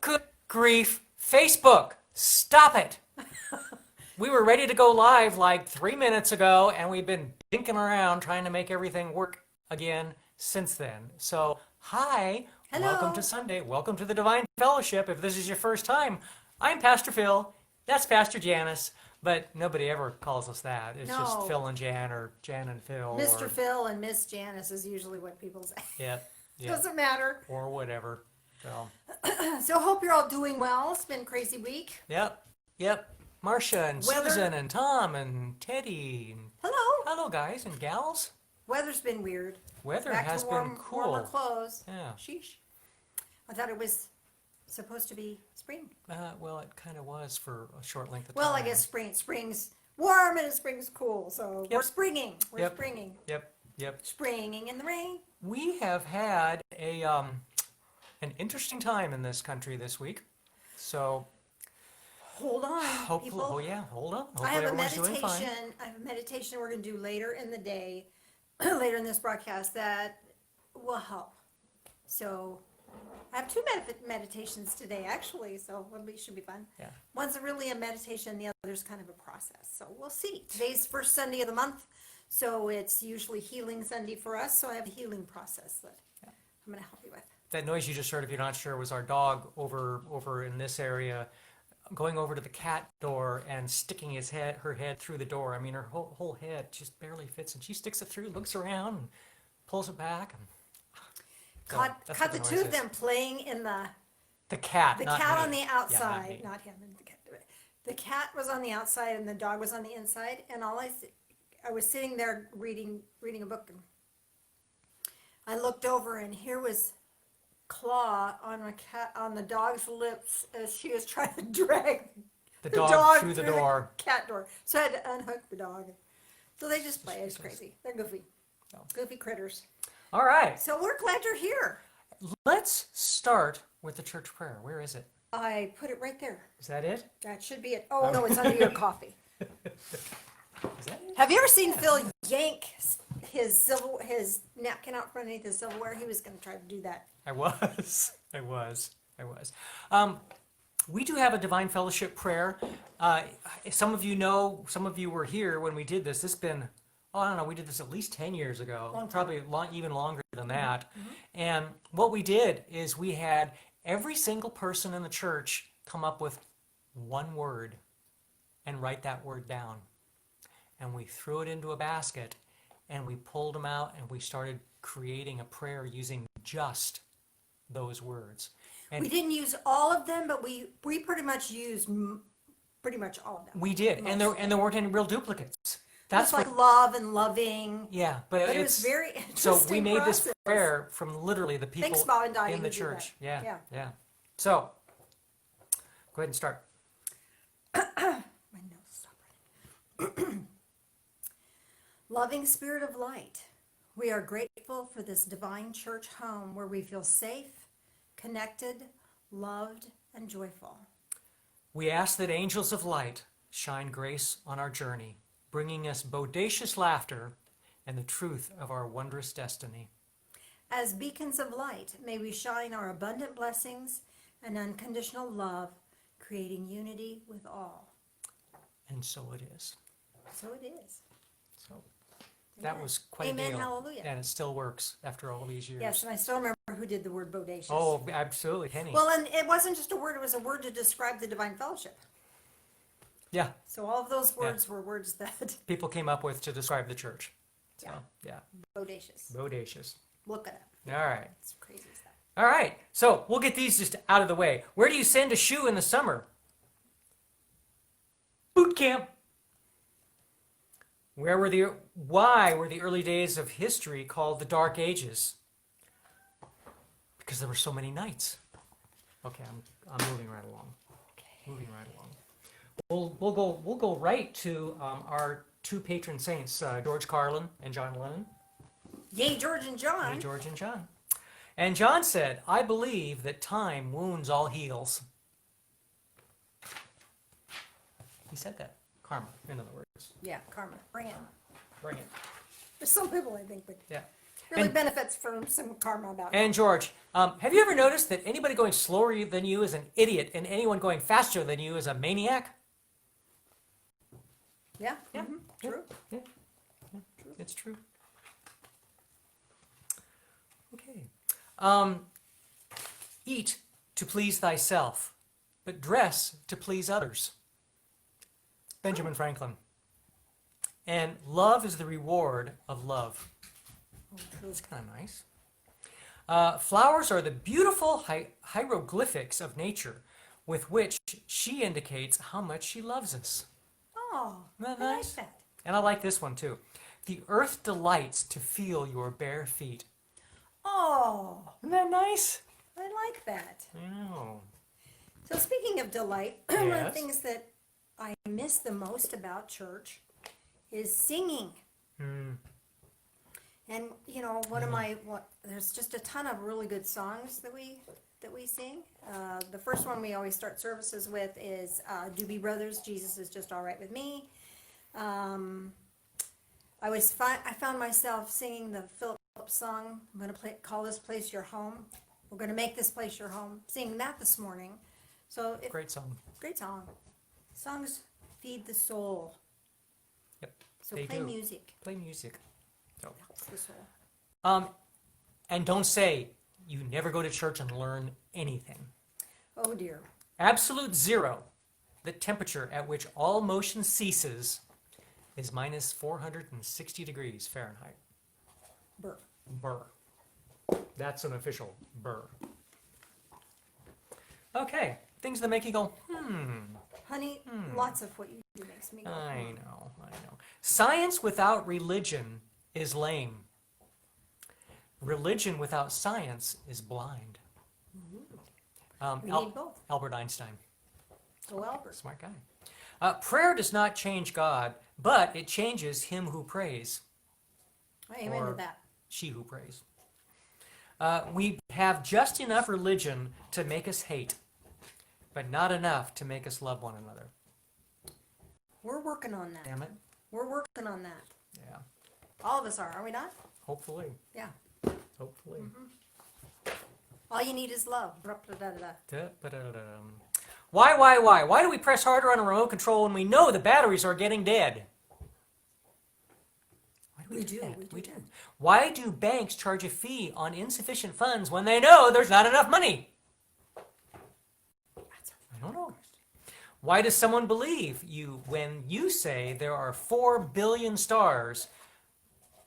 Good grief. Facebook, stop it. We were ready to go live like 3 minutes ago, and we've been dinking around trying to make everything work again since then. So, hi, welcome to Hello. Sunday. Welcome to the Divine Fellowship. If this is your first time, I'm Pastor Phil. That's Pastor Janice, but nobody ever calls us that. It's just No, Phil and Jan or Jan and Phil Mr. or, Phil and Miss Janice is usually what people say. yep, yep, Doesn't matter. or whatever. So, So hope you're all doing well. It's been a crazy week. yep, yep. Marcia and Weather. Susan and Tom and Teddy and Hello. hello, guys and gals. Weather's been weird. Weather Back to has been warmer cool. clothes. Yeah. Sheesh. I thought it was supposed to be spring. Well, it kind of was for a short length of Well, I time. guess spring's warm and spring's cool. So we're Yep. springing. We're Yep. springing. Yep. Yep. Springing in the rain. We have had an interesting time in this country this week. So Hold on, hopefully, people. oh yeah, hold on. Hopefully I have a everyone's doing fine. meditation. I have a meditation we're going to do later in the day, later in this broadcast that will help. So I have two meditations today, actually. So it should be fun. Yeah. One's really a meditation, the other's kind of a process. So we'll see. Today's the first Sunday of the month, so it's usually Healing Sunday for us. So I have a healing process that I'm going to help you with. That noise you just heard, if you're not sure, was our dog over in this area, going over to the cat door and sticking her head through the door. I mean, her whole head just barely fits, and she sticks it through, looks around, and pulls it back. And so Caught that's what the noise two of is. them playing in The cat, the not cat me. on the Yeah, not outside, me. not him. The cat was on the outside and the dog was on the inside, and I was sitting there reading a book, and I looked over, and here was claw on the dog's lips as she was trying to drag The the dog through the door. cat door. So I had to unhook the dog. So they just play. It's crazy. They're goofy, Oh. goofy critters. All right, So we're glad you're here. let's start with the church prayer. Where is it? I put it right there. Is that it? That should be it. Oh no, it's under your coffee. Is that it? Have you ever seen Phil yank his napkin out from underneath his silverware? He was going to try to do that. I was. I was. We do have a Divine Fellowship prayer. Some of you know, some of you were here when we did this. This has been, oh, I don't know, we did this at least 10 years ago, Long time. probably even longer than that. And what we did is we had every single person in the church come up with one word and write that word down. And we threw it into a basket and we pulled them out and we started creating a prayer using just those words. And We didn't use all of them, but we pretty much used pretty much all of them. we did, and there weren't any real duplicates. That's That's like what, love and loving. yeah, But it it's was very so interesting. we made this process. prayer from literally the people Thanks, Bob and Dottie, in the who did that. church. Yeah, Yeah. yeah. So go ahead and start. My nose stopped running. Loving Spirit of Light, we are grateful for this divine church home where we feel safe, connected, loved, and joyful. We ask that angels of light shine grace on our journey, bringing us bodacious laughter and the truth of our wondrous destiny. As beacons of light, may we shine our abundant blessings and unconditional love, creating unity with all. And so it is. So it is. So that Amen. was quite Amen, a deal. hallelujah. And it still works after all these years. Yes, and I still remember who did the word bodacious. Oh, absolutely, Penny. Well, and it wasn't just a word, it was a word to describe the divine fellowship. Yeah, So all of those words were words that people came up with to describe the church. So, yeah, bodacious. bodacious. Look it up. All right. It's crazy stuff. All right. So we'll get these just out of the way. Where do you send a shoe in the summer? Boot camp. Why were the early days of history called the Dark Ages? Because there were so many nights. Okay, I'm moving right along. Moving right along. We'll go right to our two patron saints, George Carlin and John Lennon. Yay, George and John. Hey, George and John. And John said, "I believe that time wounds all heals." He said that. Karma, in other words. Yeah, karma. Bring it. Bring it. There's some people I think, but Yeah. Really benefits from some karma about it. And George, have you ever noticed that anybody going slower than you is an idiot and anyone going faster than you is a maniac? Yeah, Yeah. true. Yeah. It's true. Okay. Eat to please thyself, but dress to please others. Benjamin Franklin. And love is the reward of love. That's kind of nice. Flowers are the beautiful hieroglyphics of nature with which she indicates how much she loves us. Oh, Isn't that I nice? like that. And I like this one too. The earth delights to feel your bare feet. Oh, Isn't that nice? I like that. I know. So speaking of delight, one of the Yes. things that I miss the most about church is singing. Hmm. And you know, there's just a ton of really good songs that we sing. The first one we always start services with is Doobie Brothers, Jesus is Just All Right With Me. I found myself singing the Philip song, I'm going to call this place your home. We're going to make this place your home. Singing that this morning. So Great song. great song. Songs feed the soul. Yep. So They play do. music. Play music. So, Helps the soul. and don't say you never go to church and learn anything. Oh dear. Absolute zero. The temperature at which all motion ceases is minus 460 degrees Fahrenheit. Burr. Burr. That's an official burr. Okay, things that make you go, Honey, lots of what you do makes me go. I know. Science without religion is lame. Religion without science is blind. We need both. Albert Einstein, Go Albert. smart guy. Prayer does not change God, but it changes him who prays, Amen Or- to that. she who prays. We have just enough religion to make us hate, but not enough to make us love one another. We're working on that. Damn it. We're working on that. Yeah, All of us are we not? hopefully. Yeah. Hopefully. All you need is love. Blah-blah-da-da-da. Da-ba-da-da-dum. Why? Why do we press harder on a remote control when we know the batteries are getting dead? Why do We do, that? we do that. Why do banks charge a fee on insufficient funds when they know there's not enough money? I don't know. Why does someone believe you when you say there are 4 billion stars,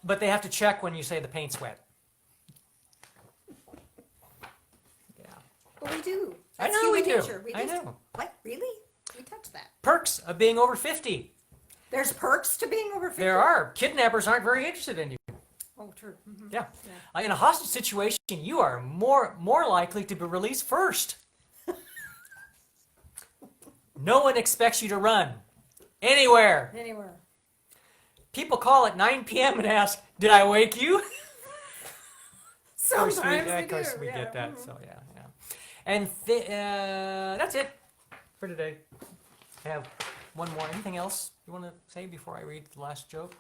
but they have to check when you say the paint's wet? Yeah. But we do. I That's know we human do. nature. I know. What? Really? We touch that. Perks of being over 50. There's perks to being over 50. There are. Kidnappers aren't very interested in you. Oh, true. Mhm. Yeah. In a hostage situation, you are more likely to be released first. No one expects you to run anywhere. Anywhere. People call at 9 p.m. and ask, "Did I wake you?" Sometimes Of we course do. we yeah. get that. Mhm. So yeah. And that's it for today. I have one more. Anything else you want to say before I read the last joke?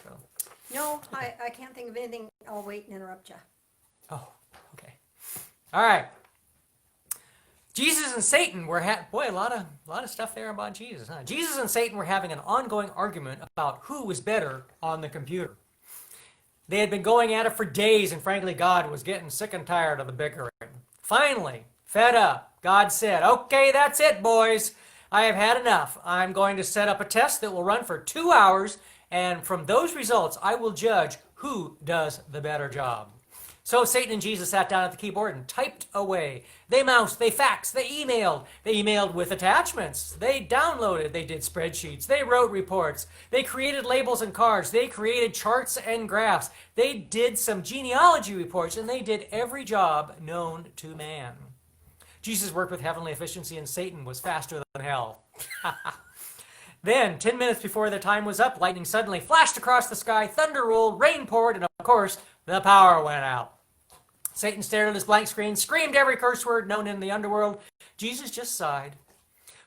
So. No, I can't think of anything. I'll wait and interrupt you. Oh, okay. All right. Jesus and Satan were boy, a lot of stuff there about Jesus, huh? Jesus and Satan were having an ongoing argument about who was better on the computer. They had been going at it for days, and frankly, God was getting sick and tired of the bickering. Finally, fed up, God said, "Okay, that's it, boys. I have had enough. I'm going to set up a test that will run for 2 hours, and from those results, I will judge who does the better job." So Satan and Jesus sat down at the keyboard and typed away. They moused, they faxed, they emailed. They emailed with attachments. They downloaded, they did spreadsheets, they wrote reports. They created labels and cards. They created charts and graphs. They did some genealogy reports, and they did every job known to man. Jesus worked with heavenly efficiency, and Satan was faster than hell. Then, 10 minutes before the time was up, lightning suddenly flashed across the sky, thunder rolled, rain poured, and of course, the power went out. Satan stared at his blank screen, screamed every curse word known in the underworld. Jesus just sighed.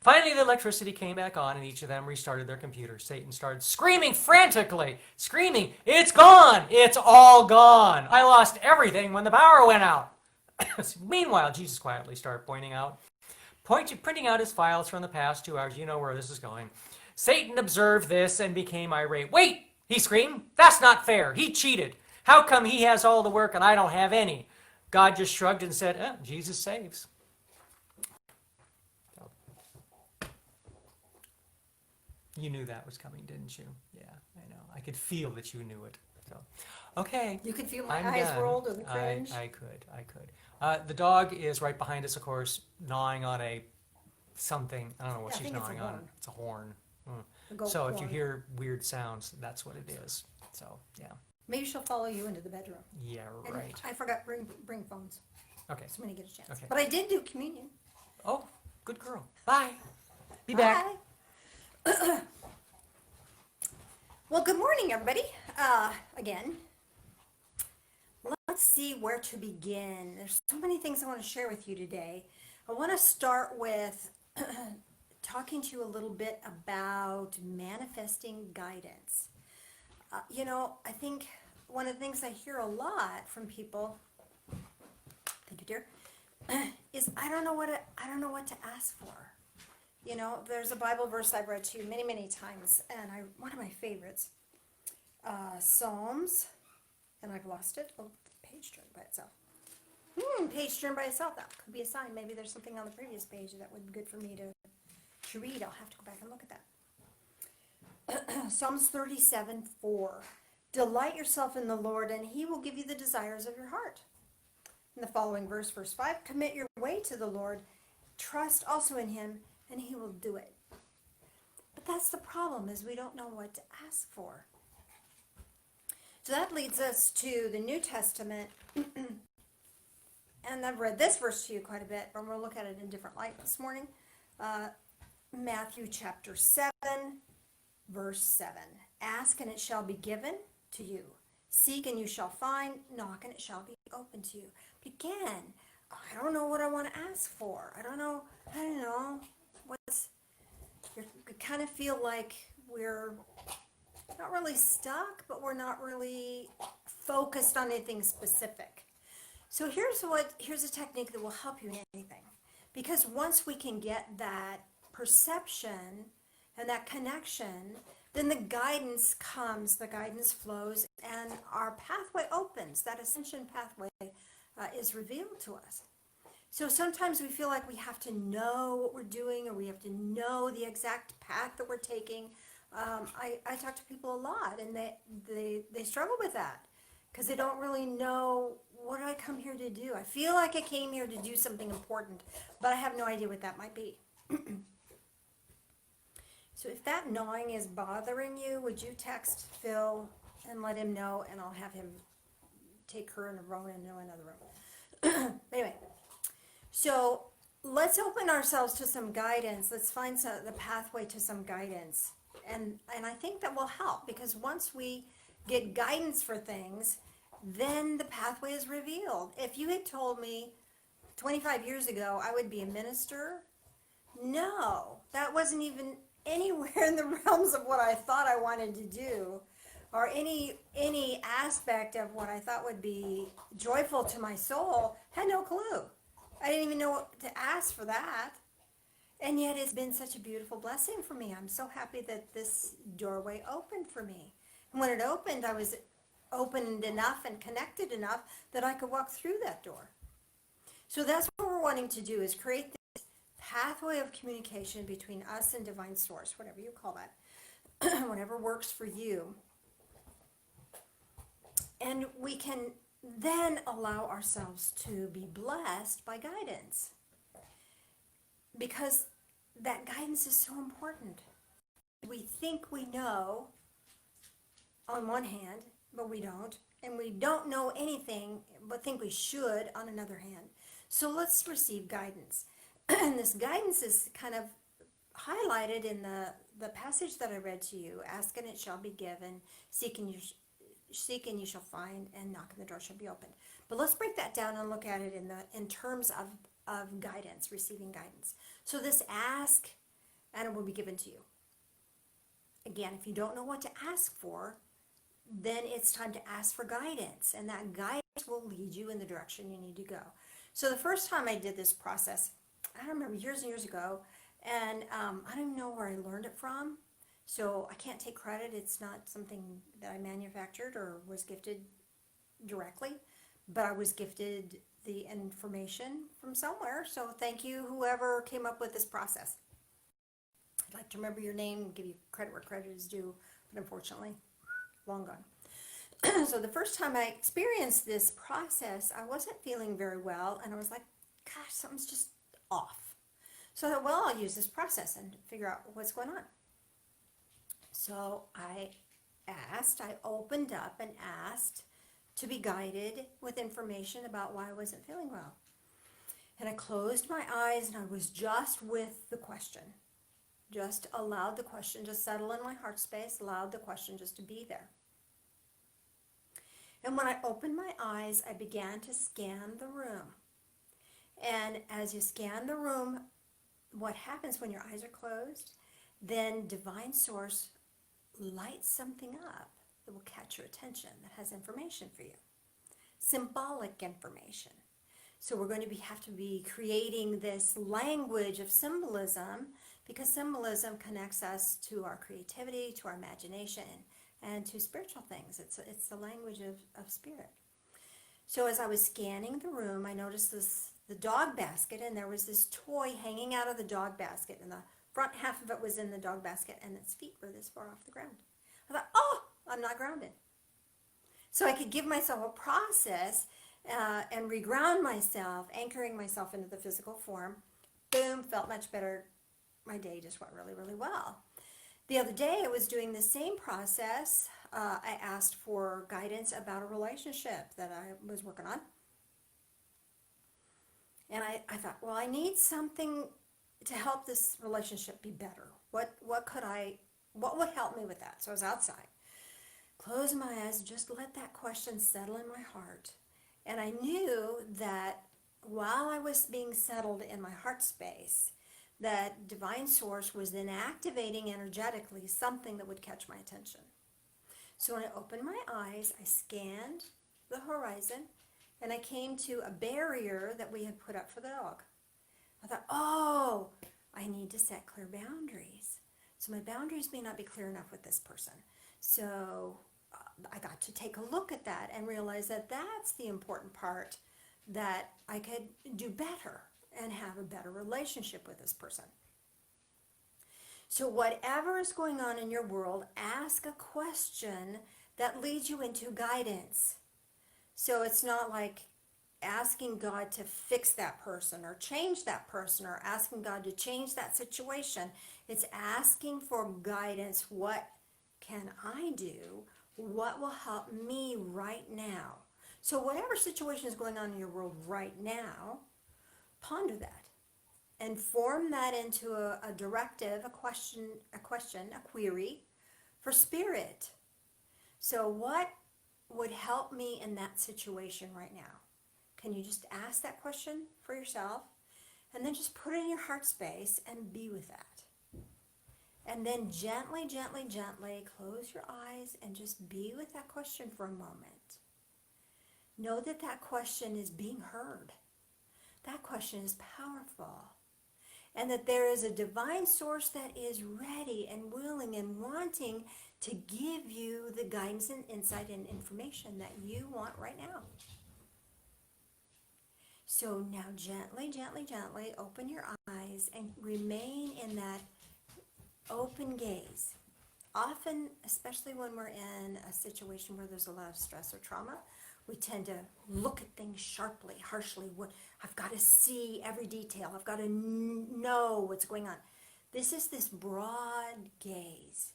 Finally, the electricity came back on and each of them restarted their computer. Satan started screaming frantically, screaming, "It's gone! It's all gone! I lost everything when the power went out." Meanwhile, Jesus quietly started printing out his files from the past 2 hours. You know where this is going. Satan observed this and became irate. "Wait!" he screamed. "That's not fair. He cheated. How come he has all the work and I don't have any?" God just shrugged and said, "Jesus saves." You knew that was coming, didn't you? Yeah, I know. I could feel that you knew it. So, okay. You could feel my I'm eyes done. rolled or the cringe. I could. The dog is right behind us, of course, gnawing on a something. I don't know what Yeah, I she's think it's a gnawing on. horn. It's a horn. A goat So if you horn. hear weird sounds, that's what it is. So yeah, Maybe she'll follow you into the bedroom. yeah, And right. I forgot bring phones. Okay. So when you get a chance. Okay. But I did do communion. Oh, good girl. Bye. Be back. Bye. Well, good morning, everybody. Again, let's see where to begin. There's so many things I want to share with you today. I want to start with talking to you a little bit about manifesting guidance. I think one of the things I hear a lot from people, thank you, dear, is I don't know what to ask for. There's a Bible verse I've read to you many, many times, and one of my favorites, Psalms, and I've lost it. Oh, the page turned by itself. Page turned by itself. That could be a sign. Maybe there's something on the previous page that would be good for me to read. I'll have to go back and look at that. Psalms 37:4. Delight yourself in the Lord, and he will give you the desires of your heart. In the following verse 5, commit your way to the Lord, trust also in him, and he will do it. But that's the problem, is we don't know what to ask for. So that leads us to the New Testament. And I've read this verse to you quite a bit, but we're going to look at it in a different light this morning. Matthew chapter 7, verse 7. Ask and it shall be given to you. Seek and you shall find. Knock and it shall be open to you. But again, I don't know what I want to ask for. I don't know. You kind of feel like we're not really stuck, but we're not really focused on anything specific. So here's a technique that will help you in anything. Because once we can get that perception and that connection, then the guidance comes, the guidance flows, and our pathway opens. That ascension pathway is revealed to us. So sometimes we feel like we have to know what we're doing, or we have to know the exact path that we're taking. I talk to people a lot, and they struggle with that because they don't really know, what do I come here to do? I feel like I came here to do something important, but I have no idea what that might be. So if that gnawing is bothering you, would you text Phil and let him know, and I'll have him take her and Rona into another room. Anyway, so let's open ourselves to some guidance. Let's find the pathway to some guidance. And I think that will help, because once we get guidance for things, then the pathway is revealed. If you had told me 25 years ago I would be a minister, no, that wasn't even anywhere in the realms of what I thought I wanted to do, or any aspect of what I thought would be joyful to my soul. Had no clue. I didn't even know what to ask for that. And yet it's been such a beautiful blessing for me. I'm so happy that this doorway opened for me. And when it opened, I was opened enough and connected enough that I could walk through that door. So that's what we're wanting to do, is create this pathway of communication between us and divine source, whatever you call that, whatever works for you. And we can then allow ourselves to be blessed by guidance, because that guidance is so important. We think we know on one hand, but we don't. And we don't know anything, but think we should on another hand. So let's receive guidance. And this guidance is kind of highlighted in the passage that I read to you. Ask and it shall be given. Seek and you shall find, and knock and the door shall be opened. But let's break that down and look at it in terms of guidance, receiving guidance. So this ask and it will be given to you. Again, if you don't know what to ask for, then it's time to ask for guidance, and that guidance will lead you in the direction you need to go. So the first time I did this process, I remember years and years ago, and I don't even know where I learned it from, so I can't take credit. It's not something that I manufactured or was gifted directly, but I was gifted the information from somewhere, so thank you, whoever came up with this process. I'd like to remember your name and give you credit where credit is due, but unfortunately, long gone. So the first time I experienced this process, I wasn't feeling very well, and I was like, gosh, something's just off. So I thought, well, I'll use this process and figure out what's going on. So I opened up and asked to be guided with information about why I wasn't feeling well. And I closed my eyes, and I was just with the question. Just allowed the question to settle in my heart space, allowed the question just to be there. And when I opened my eyes, I began to scan the room. And as you scan the room, what happens when your eyes are closed, then Divine Source lights something up that will catch your attention, that has information for you. Symbolic information. So we're going to have to be creating this language of symbolism, because symbolism connects us to our creativity, to our imagination, and to spiritual things. It's the language of spirit. So as I was scanning the room, I noticed the dog basket, and there was this toy hanging out of the dog basket, and the front half of it was in the dog basket, and its feet were this far off the ground. I thought, oh, I'm not grounded. So I could give myself a process and reground myself, anchoring myself into the physical form. Boom, felt much better. My day just went really, really well. The other day I was doing the same process. I asked for guidance about a relationship that I was working on. And I thought, well, I need something to help this relationship be better. What would help me with that? So I was outside. Closed my eyes, just let that question settle in my heart. And I knew that while I was being settled in my heart space, that Divine Source was then activating energetically something that would catch my attention. So when I opened my eyes, I scanned the horizon, and I came to a barrier that we had put up for the dog. I thought, oh, I need to set clear boundaries. So my boundaries may not be clear enough with this person. So I got to take a look at that and realize that that's the important part, that I could do better and have a better relationship with this person. So whatever is going on in your world, ask a question that leads you into guidance. So it's not like asking God to fix that person or change that person or asking God to change that situation. It's asking for guidance. What can I do? What will help me right now? So whatever situation is going on in your world right now, ponder that and form that into a directive, a question, a query for spirit. So what would help me in that situation right now? Can you just ask that question for yourself, and then just put it in your heart space and be with that? And then gently, gently, gently close your eyes and just be with that question for a moment. Know that that question is being heard. That question is powerful. And that there is a Divine Source that is ready and willing and wanting to give you the guidance and insight and information that you want right now. So now gently, gently, gently open your eyes and remain in that open gaze. Often, especially when we're in a situation where there's a lot of stress or trauma, we tend to look at things sharply, harshly. I've got to see every detail. I've got to know what's going on. This is this broad gaze,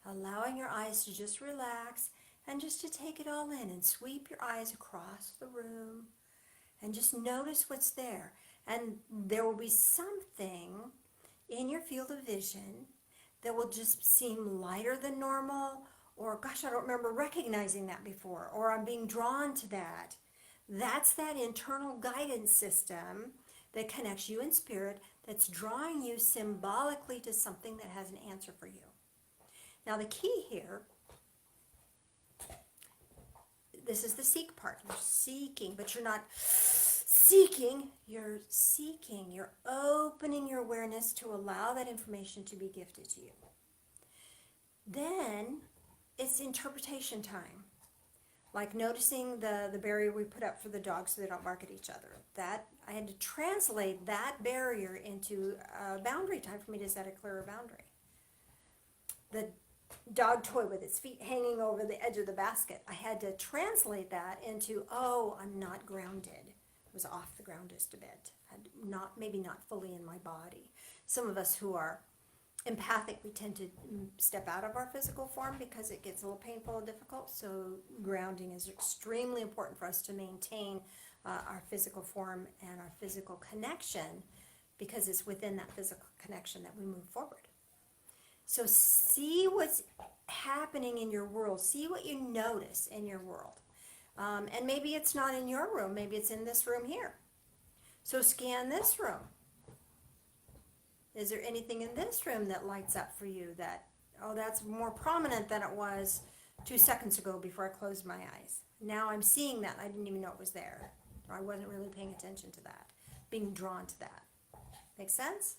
allowing your eyes to just relax and just to take it all in and sweep your eyes across the room and just notice what's there. And there will be something in your field of vision that will just seem lighter than normal, or gosh, I don't remember recognizing that before, or I'm being drawn to that. That's that internal guidance system that connects you and spirit that's drawing you symbolically to something that has an answer for you. Now the key here, this is the seek part. You're seeking, but you're not seeking, you're seeking. You're opening your awareness to allow that information to be gifted to you. Then it's interpretation time. Like noticing the barrier we put up for the dogs so they don't bark at each other. That I had to translate that barrier into a boundary time for me to set a clearer boundary. The dog toy with its feet hanging over the edge of the basket, I had to translate that into, oh, I'm not grounded. I was off the ground just a bit. Maybe not fully in my body. Some of us who are empathic, we tend to step out of our physical form because it gets a little painful and difficult. So grounding is extremely important for us to maintain our physical form and our physical connection, because it's within that physical connection that we move forward. So see what's happening in your world. See what you notice in your world. And maybe it's not in your room. Maybe it's in this room here. So scan this room. Is there anything in this room that lights up for you that, oh, that's more prominent than it was 2 seconds ago before I closed my eyes? Now I'm seeing that. I didn't even know it was there. Or I wasn't really paying attention to that. Being drawn to that. Make sense?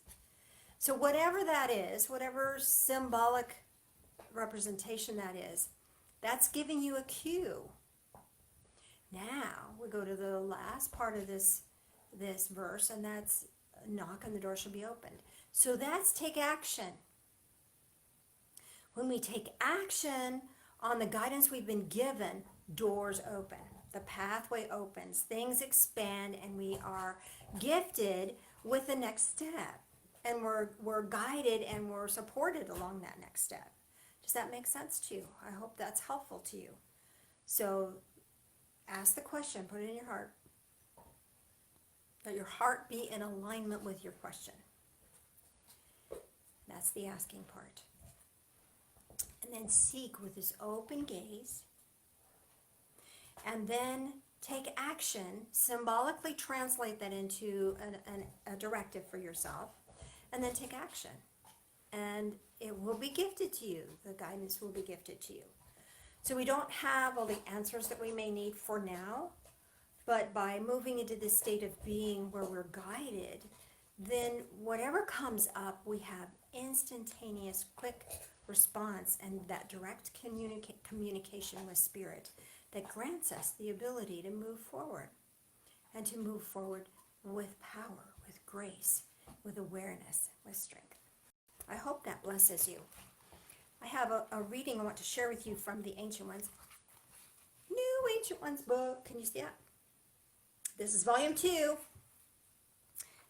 So whatever that is, whatever symbolic representation that is, that's giving you a cue. Now we go to the last part of this verse, and that's knock and the door shall be opened. So that's take action. When we take action on the guidance we've been given, doors open. The pathway opens. Things expand, and we are gifted with the next step. And we're guided and we're supported along that next step. Does that make sense to you? I hope that's helpful to you. So ask the question, put it in your heart. Let your heart be in alignment with your question. That's the asking part. And then seek with this open gaze. And then take action, symbolically translate that into a directive for yourself. And then take action. And it will be gifted to you. The guidance will be gifted to you. So we don't have all the answers that we may need for now, but by moving into this state of being where we're guided, then whatever comes up, we have instantaneous, quick response and that direct communication with Spirit that grants us the ability to move forward, and to move forward with power, with grace, with awareness, with strength. I hope that blesses you. I have a reading I want to share with you from the Ancient Ones. New Ancient Ones book. Can you see that? This is volume 2.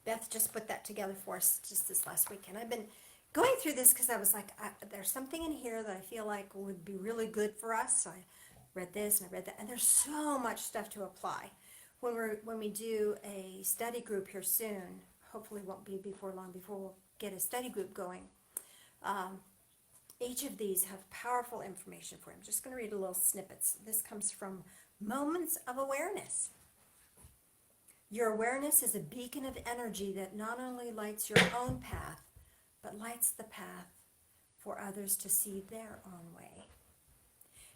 Beth just put that together for us just this last week. And I've been going through this because I was like, there's something in here that I feel like would be really good for us. So I read this and I read that. And there's so much stuff to apply. When we do a study group here soon, hopefully it won't be before long before we'll get a study group going. Each of these have powerful information for you. I'm just going to read a little snippets. This comes from Moments of Awareness. Your awareness is a beacon of energy that not only lights your own path, but lights the path for others to see their own way.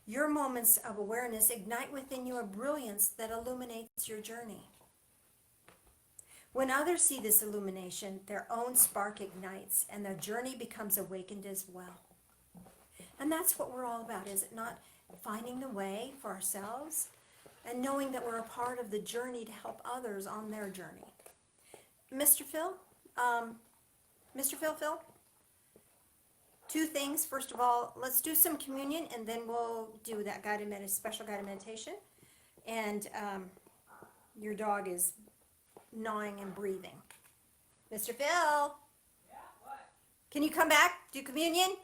Your moments of awareness ignite within you a brilliance that illuminates your journey. When others see this illumination, their own spark ignites and their journey becomes awakened as well. And that's what we're all about, is it not? Finding the way for ourselves and knowing that we're a part of the journey to help others on their journey. Mr. Phil? Phil? 2 things. First of all, let's do some communion, and then we'll do that special guided meditation. And your dog is gnawing and breathing. Mr. Phil? Yeah, what? Can you come back? Do communion?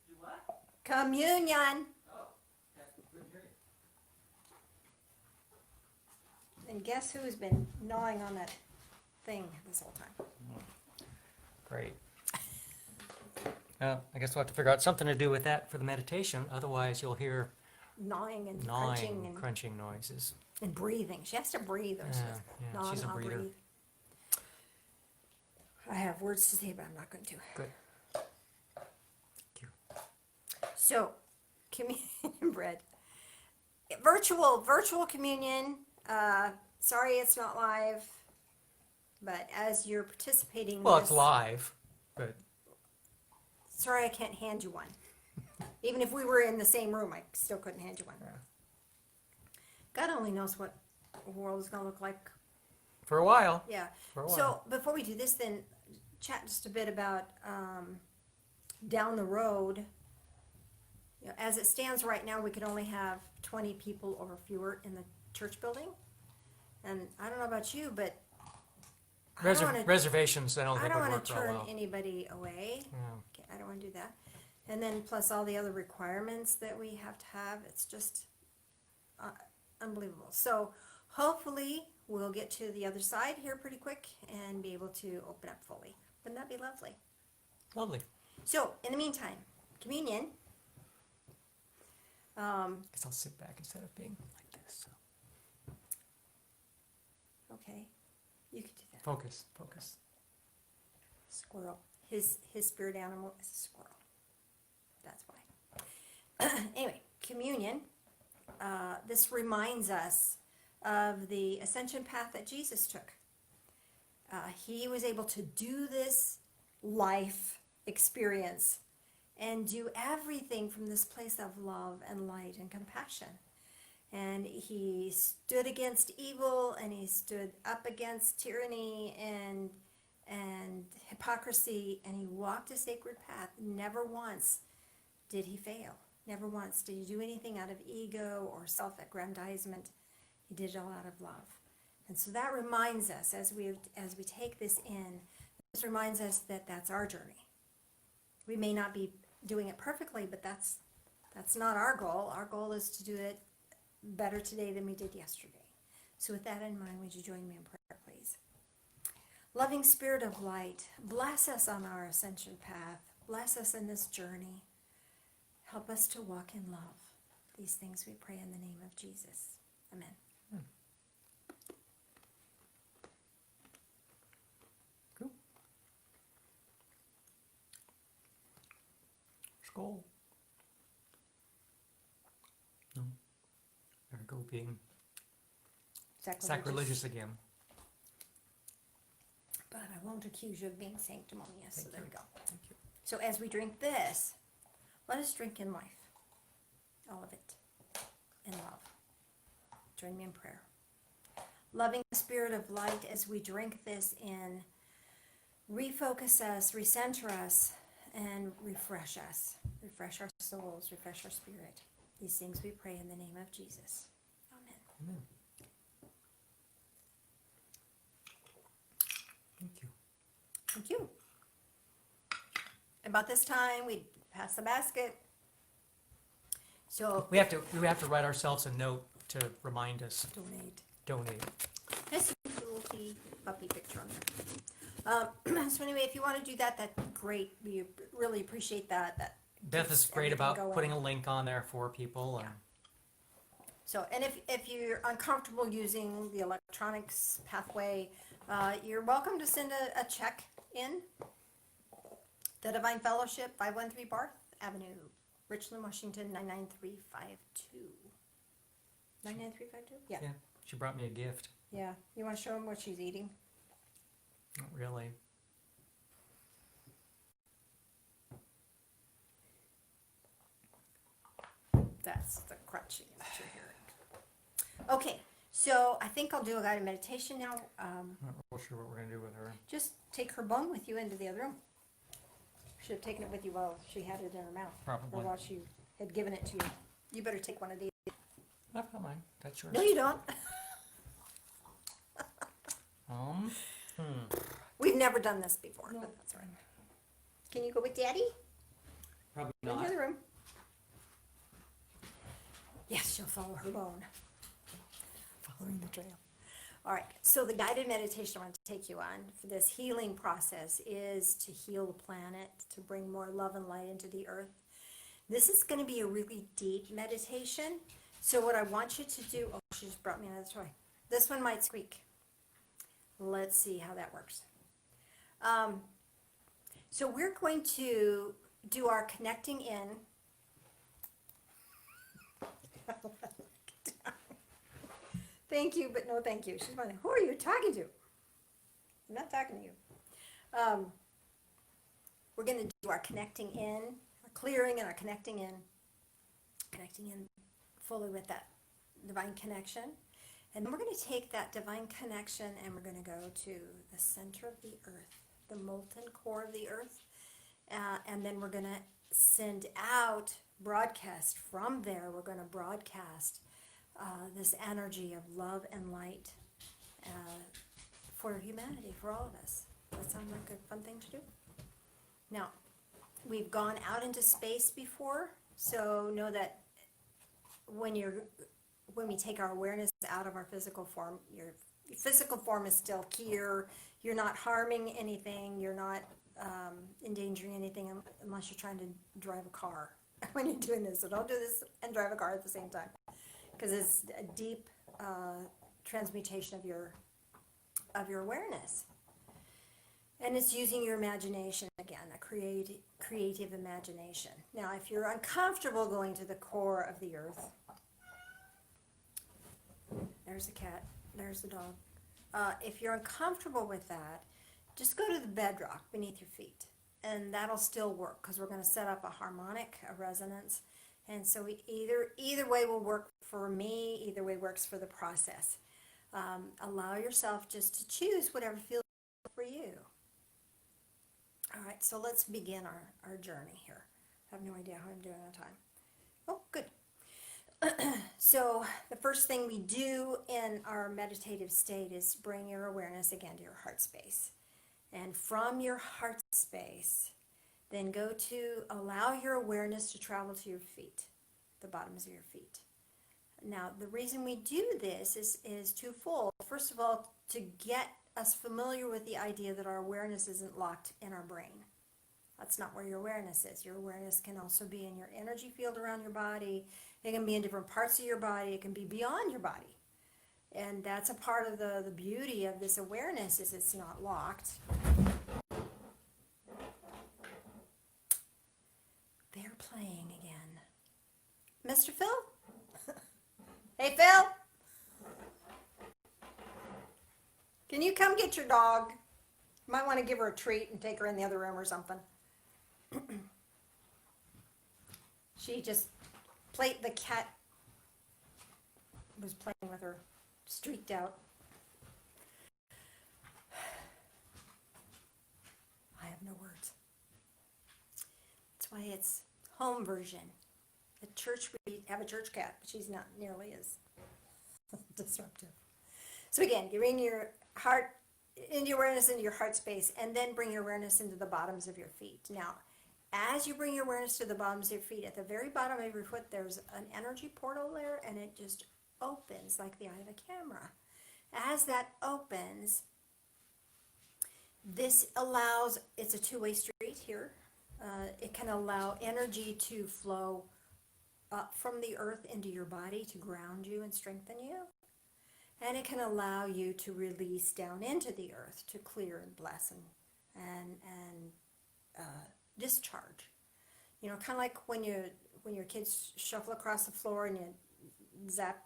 Do what? Communion. Oh, yeah, couldn't hear you. And guess who's been gnawing on that thing this whole time? Great. Well, I guess we'll have to figure out something to do with that for the meditation. Otherwise, you'll hear Gnawing and gnawing, crunching and crunching noises. breathing. She has to breathe. Or Yeah, gnaw, she's a gnaw, breather. breathe. I have words to say, but I'm not going to. Good. Thank you. So, communion bread. Virtual communion. Sorry it's not live, but as you're participating in Well, this, it's live, but sorry I can't hand you one. Even if we were in the same room, I still couldn't hand you one. yeah. God only knows what the world is going to look like. For a while. Yeah. For a while. So before we do this, then chat just a bit about down the road. You know, as it stands right now, we could only have 20 people or fewer in the church building. And I don't know about you, but I don't wanna- Reservations, I don't I think don't would want work to real turn well. anybody away. Yeah. Okay, I don't want to do that. And then plus all the other requirements that we have to have, it's just unbelievable. So hopefully we'll get to the other side here pretty quick and be able to open up fully. Wouldn't that be lovely? Lovely. So in the meantime, communion. Guess I'll sit back instead of being like this. So. Okay, you could do that. Focus, focus. Squirrel. His spirit animal is a squirrel. That's why. Anyway, communion. This reminds us of the ascension path that Jesus took. He was able to do this life experience and do everything from this place of love and light and compassion. And he stood against evil, and he stood up against tyranny and hypocrisy, and he walked a sacred path. Never once did he fail. Never once did he do anything out of ego or self-aggrandizement. He did it all out of love. And so that reminds us, as we take this in, this reminds us that that's our journey. We may not be doing it perfectly, but that's not our goal. Our goal is to do it better today than we did yesterday. So with that in mind, would you join me in prayer, please? Loving Spirit of light, bless us on our ascension path. Bless us in this journey. Help us to walk in love. These things we pray in the name of Jesus. Amen. Cool. Skull. No. There we go, being sacrilegious again. But I won't accuse you of being sanctimonious. So there we go. Thank you. So as we drink this, let us drink in life. All of it. In love. Join me in prayer. Loving Spirit of light, as we drink this in, refocus us, recenter us, and refresh us. Refresh our souls, refresh our spirit. These things we pray in the name of Jesus. Amen. Amen. Thank you. Thank you. About this time, we pass the basket. So We have to write ourselves a note to remind us, donate. this little puppy picture on there. So anyway, if you want to do that, that's great. We really appreciate that. Beth is great everything about going. putting a link on there for people. And So, and if you're uncomfortable using the electronics pathway, you're welcome to send a check in. The Divine Fellowship, 513 Barth Avenue, Richland, Washington, 99352. 99352? Yeah. yeah, she brought me a gift. Yeah. You want to show them what she's eating? Not really. That's the crunching that you're hearing. Okay, so I think I'll do a guided meditation now. I'm not real sure what we're gonna do with her. Just take her bone with you into the other room. Should have taken it with you while she had it in her mouth. Probably. Or while she had given it to you. You better take one of these. I've got mine. That's yours. No, you don't. We've never done this before, but that's all right. Can you go with Daddy? Probably In the not. other room. Yes, she'll follow her bone. Following the trail. All right, so the guided meditation I want to take you on for this healing process is to heal the planet, to bring more love and light into the earth. This is going to be a really deep meditation. So what I want you to do, oh, she just brought me another toy. This one might squeak. Let's see how that works. So we're going to do our connecting in. Thank you, but no thank you. She's wondering, who are you talking to? I'm not talking to you. We're going to do our connecting in, our clearing and our connecting in fully with that divine connection. And then we're going to take that divine connection and we're going to go to the center of the earth, the molten core of the earth. And then we're going to send out, broadcast from there, we're going to broadcast this energy of love and light for humanity, for all of us. That sounds like a fun thing to do. Now, we've gone out into space before, so know that when we take our awareness out of our physical form, your physical form is still here. You're not harming anything. You're not endangering anything unless you're trying to drive a car when you're doing this. So don't do this and drive a car at the same time, because it's a deep transmutation of your awareness. And it's using your imagination again, a creative imagination. Now, if you're uncomfortable going to the core of the earth, there's the cat, there's the dog. If you're uncomfortable with that, just go to the bedrock beneath your feet, and that'll still work, because we're going to set up a harmonic, a resonance. And so either way will work for me, either way works for the process. Allow yourself just to choose whatever feels for you. All right, so let's begin our journey here. I have no idea how I'm doing on time. Oh, good. So the first thing we do in our meditative state is bring your awareness again to your heart space. And from your heart space, then go to allow your awareness to travel to your feet, the bottoms of your feet. Now, the reason we do this is twofold. First of all, to get us familiar with the idea that our awareness isn't locked in our brain. That's not where your awareness is. Your awareness can also be in your energy field around your body. It can be in different parts of your body. It can be beyond your body. And that's a part of the beauty of this awareness, is it's not locked. They're playing again. Mr. Phil? Hey, Phil? Can you come get your dog? You might want to give her a treat and take her in the other room or something. She just played, the cat was playing with her, streaked out. I have no words. That's why it's home version. At church, we have a church cat, but she's not nearly as disruptive. So again, you bring your heart into your awareness into your heart space, and then bring your awareness into the bottoms of your feet. Now, as you bring your awareness to the bottoms of your feet, at the very bottom of your foot, there's an energy portal there, and it just opens like the eye of a camera. As that opens, this allows, it's a two-way street here. It can allow energy to flow up from the earth into your body to ground you and strengthen you. And it can allow you to release down into the earth to clear and bless and discharge. You know, kind of like when your kids shuffle across the floor and you zap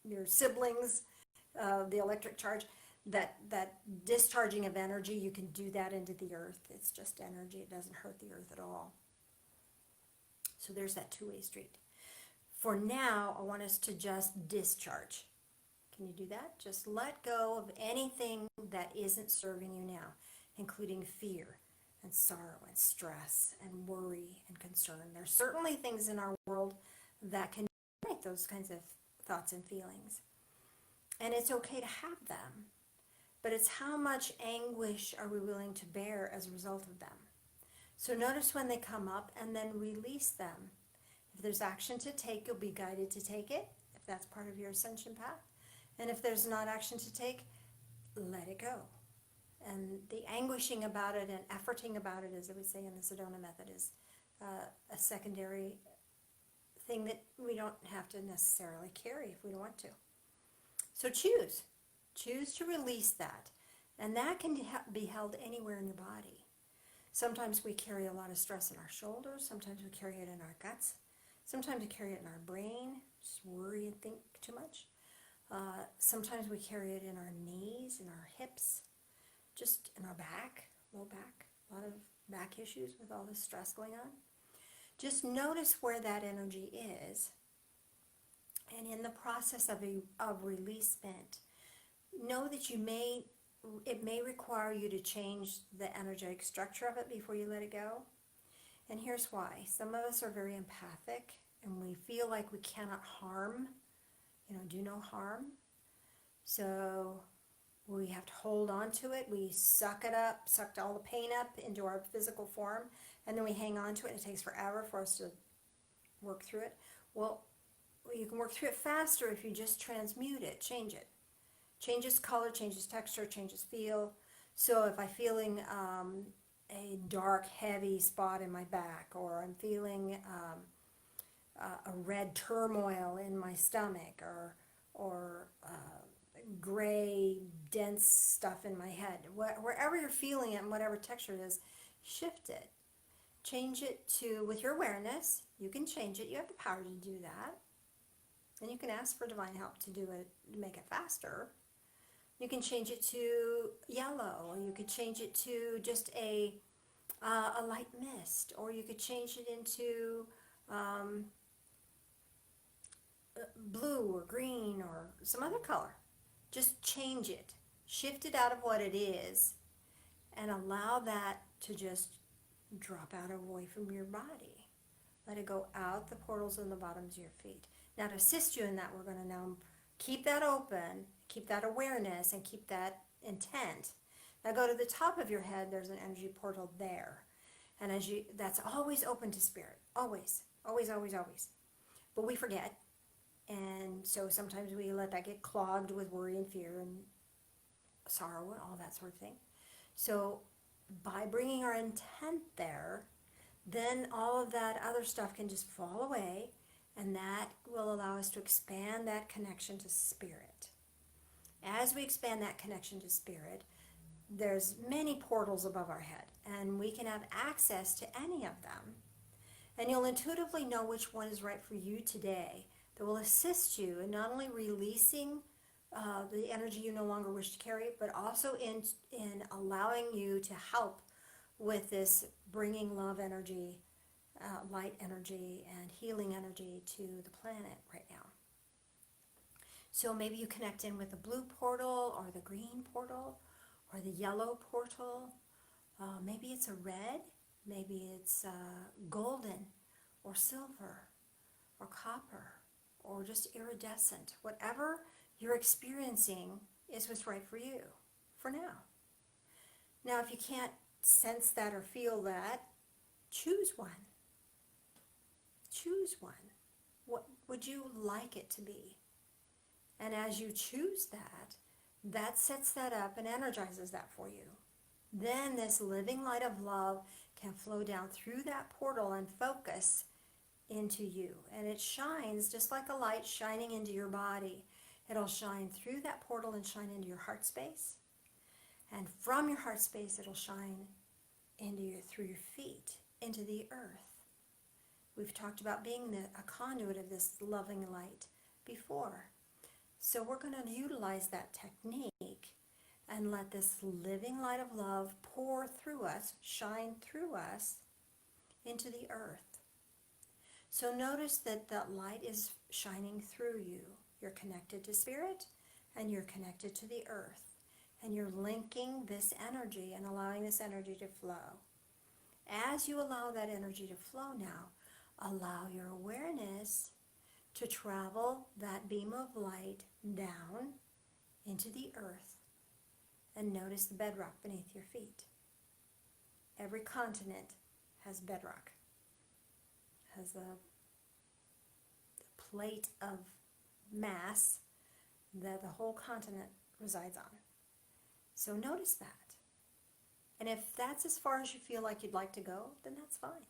your siblings, the electric charge, that discharging of energy, you can do that into the earth. It's just energy. It doesn't hurt the earth at all. So there's that two-way street. For now, I want us to just discharge. Can you do that? Just let go of anything that isn't serving you now, including fear and sorrow and stress and worry and concern. There's certainly things in our world that can make those kinds of thoughts and feelings. And it's okay to have them, but it's how much anguish are we willing to bear as a result of them. So notice when they come up and then release them. If there's action to take, you'll be guided to take it, if that's part of your ascension path. And if there's not action to take, let it go. And the anguishing about it and efforting about it, as I would say in the Sedona method, is a secondary thing that we don't have to necessarily carry if we don't want to. So choose to release that. And that can be held anywhere in your body. Sometimes we carry a lot of stress in our shoulders. Sometimes we carry it in our guts. Sometimes we carry it in our brain, just worry and think too much. Sometimes we carry it in our knees, in our hips, just in our back, low back, a lot of back issues with all this stress going on. Just notice where that energy is. And in the process of releasement, know that it may require you to change the energetic structure of it before you let it go. And here's why. Some of us are very empathic and we feel like we cannot harm, do no harm. So we have to hold on to it. We sucked all the pain up into our physical form, and then we hang on to it, and it takes forever for us to work through it. Well, you can work through it faster if you just transmute it, change it. Changes color, changes texture, changes feel. So if I'm feeling a dark, heavy spot in my back, or I'm feeling a red turmoil in my stomach, or gray, dense stuff in my head, wherever you're feeling it and whatever texture it is, shift it. Change it with your awareness. You can change it. You have the power to do that. And you can ask for divine help to do it, to make it faster. You can change it to yellow, or you could change it to just a light mist, or you could change it into blue or green or some other color. Just change it. Shift it out of what it is and allow that to just drop out away from your body. Let it go out the portals in the bottoms of your feet. Now, to assist you in that, we're going to now keep that open, keep that awareness, and keep that intent. Now go to the top of your head. There's an energy portal there. And that's always open to spirit. Always. Always, always, always. But we forget. And so sometimes we let that get clogged with worry and fear and sorrow and all that sort of thing. So by bringing our intent there, then all of that other stuff can just fall away, and that will allow us to expand that connection to spirit. As we expand that connection to spirit, there's many portals above our head, and we can have access to any of them. And you'll intuitively know which one is right for you today, that will assist you in not only releasing the energy you no longer wish to carry, but also in allowing you to help with this bringing love energy, light energy, and healing energy to the planet right now. So maybe you connect in with the blue portal, or the green portal, or the yellow portal. Maybe it's a red, maybe it's golden, or silver, or copper, or just iridescent. Whatever you're experiencing is what's right for you, for now. Now, if you can't sense that or feel that, choose one. Choose one. What would you like it to be? And as you choose that, that sets that up and energizes that for you. Then this living light of love can flow down through that portal and focus into you. And it shines just like a light shining into your body. It'll shine through that portal and shine into your heart space. And from your heart space, it'll shine through your feet, into the earth. We've talked about being a conduit of this loving light before. So we're going to utilize that technique and let this living light of love pour through us, shine through us into the earth. So notice that that light is shining through you. You're connected to spirit and you're connected to the earth. And you're linking this energy and allowing this energy to flow. As you allow that energy to flow now, allow your awareness to travel that beam of light down into the earth, and notice the bedrock beneath your feet. Every continent has bedrock, has the plate of mass that the whole continent resides on. So notice that. And if that's as far as you feel like you'd like to go, then that's fine.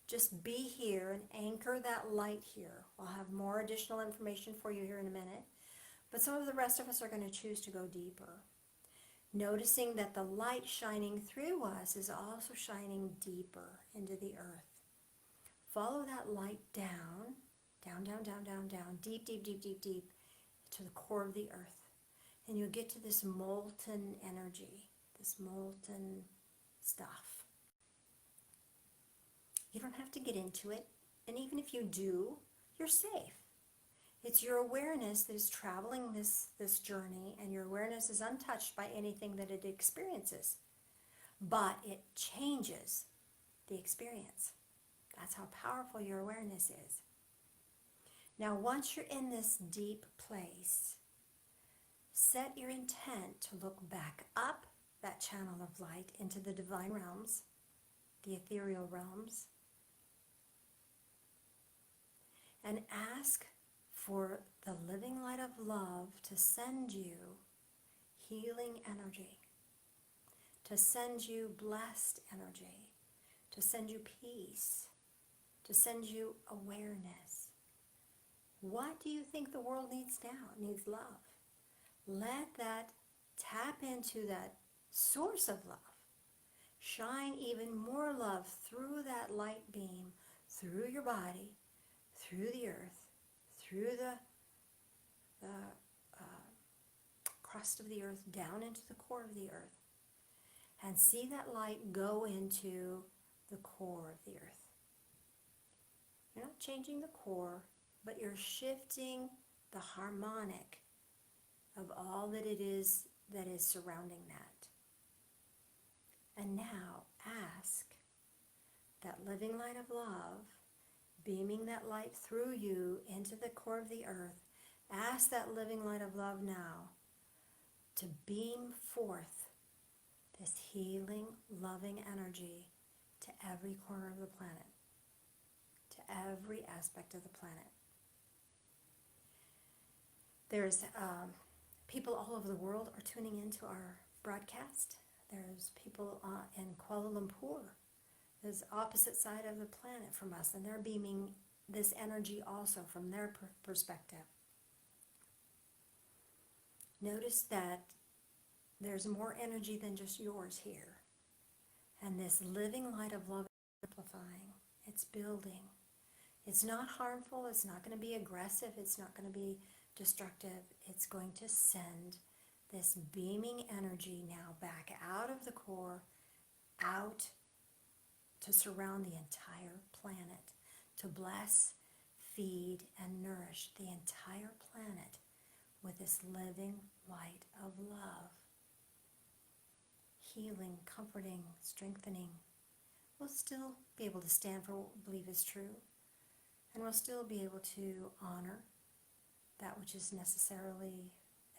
Just be here and anchor that light here. I'll have more additional information for you here in a minute. But some of the rest of us are going to choose to go deeper. Noticing that the light shining through us is also shining deeper into the earth. Follow that light down, down, down, down, down, down, deep, deep, deep, deep, deep, to the core of the earth. And you'll get to this molten energy, this molten stuff. You don't have to get into it, and even if you do, you're safe. It's your awareness that is traveling this journey, and your awareness is untouched by anything that it experiences. But it changes the experience. That's how powerful your awareness is. Now, once you're in this deep place, set your intent to look back up that channel of light into the divine realms, the ethereal realms, and ask for the living light of love to send you healing energy, to send you blessed energy, to send you peace, to send you awareness. What do you think the world needs now? It needs love. Let that tap into that source of love. Shine even more love through that light beam, through your body, through the earth, through the crust of the earth, down into the core of the earth, and see that light go into the core of the earth. You're not changing the core, but you're shifting the harmonic of all that it is that is surrounding that. And now ask that living light of love, beaming that light through you into the core of the earth, ask that living light of love now to beam forth this healing, loving energy to every corner of the planet, to every aspect of the planet. There's people all over the world are tuning into our broadcast. There's people in Kuala Lumpur, is opposite side of the planet from us, and they're beaming this energy also from their perspective. Notice that there's more energy than just yours here, and this living light of love is amplifying. It's building. It's not harmful. It's not going to be aggressive. It's not going to be destructive. It's going to send this beaming energy now back out of the core, out to surround the entire planet, to bless, feed, and nourish the entire planet with this living light of love. Healing, comforting, strengthening. We'll still be able to stand for what we believe is true, and we'll still be able to honor that which is necessarily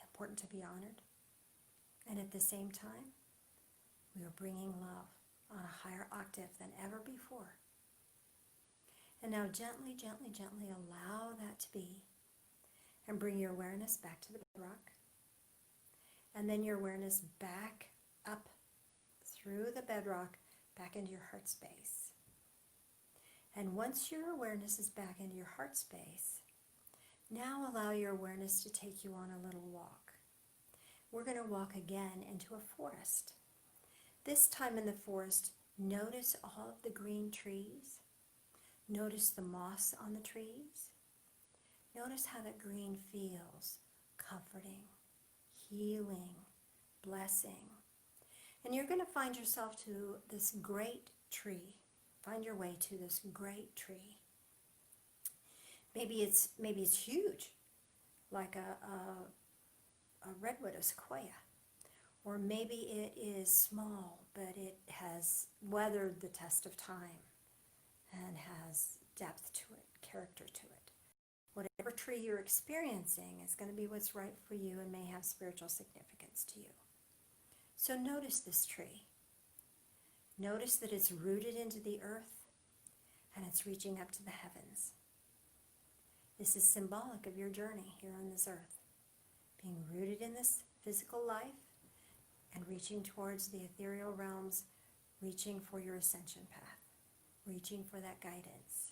important to be honored. And at the same time, we are bringing love on a higher octave than ever before. And now gently, gently, gently allow that to be, and bring your awareness back to the bedrock, and then your awareness back up through the bedrock, back into your heart space. And once your awareness is back into your heart space, now allow your awareness to take you on a little walk. We're going to walk again into a forest. This time in the forest, notice all of the green trees. Notice the moss on the trees. Notice how the green feels, comforting, healing, blessing. And you're going to find yourself to this great tree. Find your way to this great tree. Maybe it's huge, like a redwood, a sequoia. Or maybe it is small, but it has weathered the test of time and has depth to it, character to it. Whatever tree you're experiencing is going to be what's right for you and may have spiritual significance to you. So notice this tree. Notice that it's rooted into the earth and it's reaching up to the heavens. This is symbolic of your journey here on this earth, being rooted in this physical life and reaching towards the ethereal realms, reaching for your ascension path, reaching for that guidance.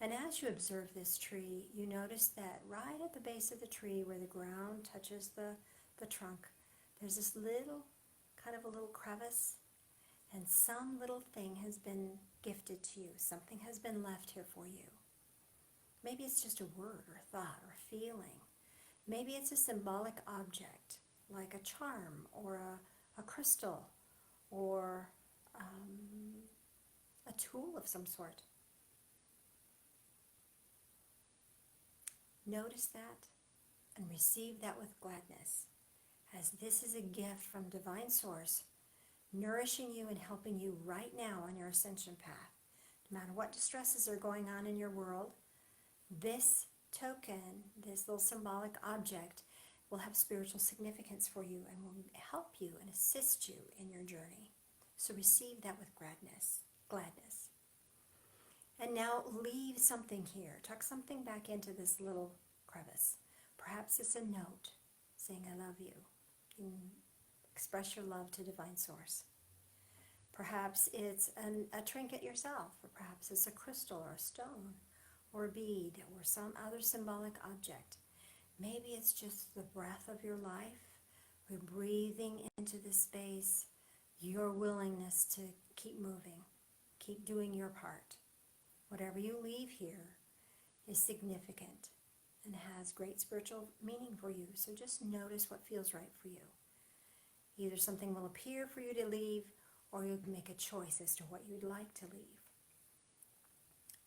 And as you observe this tree, you notice that right at the base of the tree where the ground touches the trunk, there's this little, kind of a little crevice, and some little thing has been gifted to you. Something has been left here for you. Maybe it's just a word or a thought or a feeling. Maybe it's a symbolic object, like a charm or a crystal or a tool of some sort. Notice that and receive that with gladness, as this is a gift from Divine Source, nourishing you and helping you right now on your ascension path. No matter what distresses are going on in your world, this token, this little symbolic object, will have spiritual significance for you and will help you and assist you in your journey. So receive that with gladness. And now leave something here. Tuck something back into this little crevice. Perhaps it's a note saying, I love you. You can express your love to Divine Source. Perhaps it's a trinket yourself, or perhaps it's a crystal or a stone or a bead or some other symbolic object. Maybe it's just the breath of your life. We're breathing into this space, your willingness to keep moving, keep doing your part. Whatever you leave here is significant and has great spiritual meaning for you. So just notice what feels right for you. Either something will appear for you to leave, or you can make a choice as to what you'd like to leave.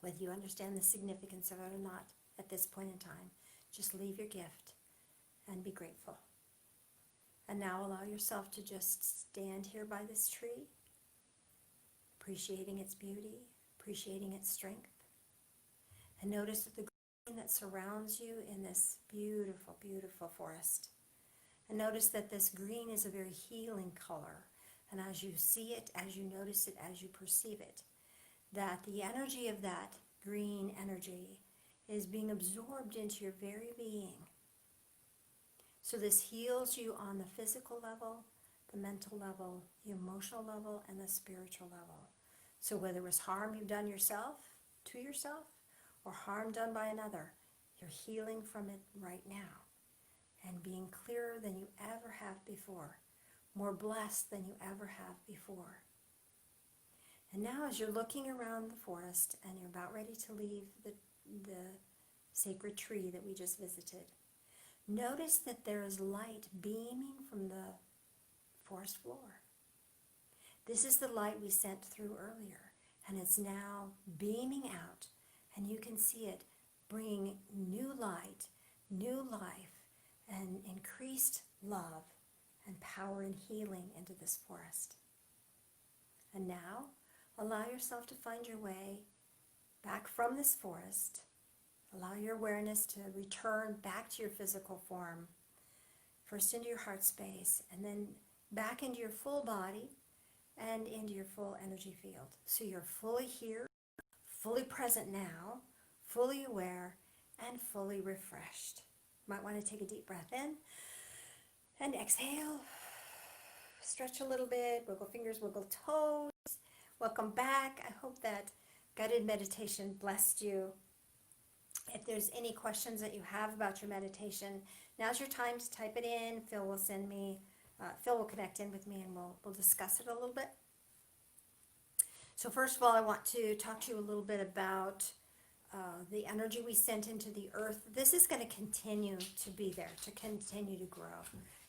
Whether you understand the significance of it or not at this point in time, just leave your gift and be grateful. And now allow yourself to just stand here by this tree, appreciating its beauty, appreciating its strength. And notice that the green that surrounds you in this beautiful, beautiful forest. And notice that this green is a very healing color. And as you see it, as you notice it, as you perceive it, that the energy of that green energy is being absorbed into your very being. So this heals you on the physical level, the mental level, the emotional level, and the spiritual level. So whether it was harm you've done yourself, to yourself, or harm done by another, you're healing from it right now and being clearer than you ever have before, more blessed than you ever have before. And now as you're looking around the forest and you're about ready to leave the sacred tree that we just visited, notice that there is light beaming from the forest floor. This is the light we sent through earlier, and it's now beaming out, and you can see it bringing new light, new life, and increased love and power and healing into this forest. And now, allow yourself to find your way back from this forest. Allow your awareness to return back to your physical form, first into your heart space, and then back into your full body and into your full energy field. So you're fully here, fully present now, fully aware, and fully refreshed. Might want to take a deep breath in and exhale. Stretch a little bit, wiggle fingers, wiggle toes. Welcome back. I hope that guided meditation blessed you. If there's any questions that you have about your meditation, now's your time to type it in. Phil will connect in with me, and we'll discuss it a little bit. So first of all, I want to talk to you a little bit about the energy we sent into the earth. This is going to continue to be there, to continue to grow,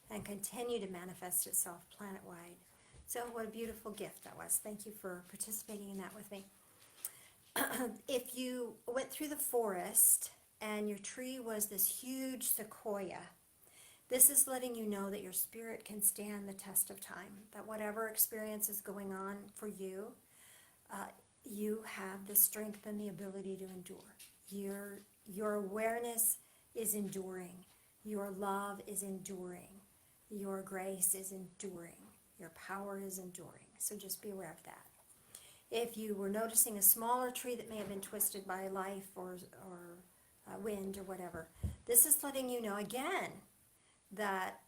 and continue to manifest itself planet-wide. So what a beautiful gift that was. Thank you for participating in that with me. If you went through the forest and your tree was this huge sequoia, this is letting you know that your spirit can stand the test of time, that whatever experience is going on for you, you have the strength and the ability to endure. Your awareness is enduring. Your love is enduring. Your grace is enduring. Your power is enduring. So just be aware of that. If you were noticing a smaller tree that may have been twisted by life or wind or whatever, this is letting you know again that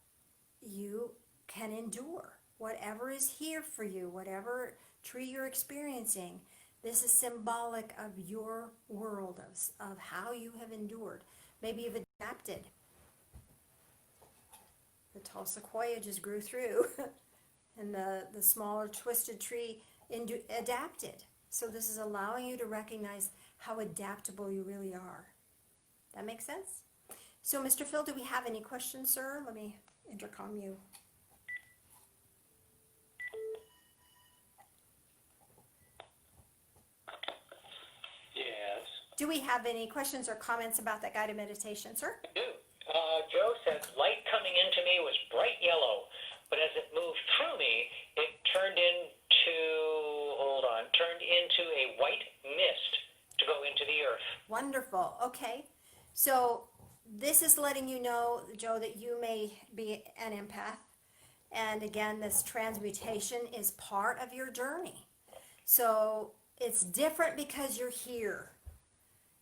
you can endure. Whatever is here for you, whatever tree you're experiencing, this is symbolic of your world, of how you have endured. Maybe you've adapted. The tall sequoia just grew through, and the smaller twisted tree adapted. So this is allowing you to recognize how adaptable you really are. That makes sense? So, Mr. Phil, do we have any questions, sir? Let me intercom you. Yes. Do we have any questions or comments about that guided meditation, sir? I do. Joe said light coming into me was bright yellow, but as it moved through me, it turned into a white mist to go into the earth. Wonderful. Okay. So this is letting you know, Joe, that you may be an empath. And again, this transmutation is part of your journey. So it's different because you're here.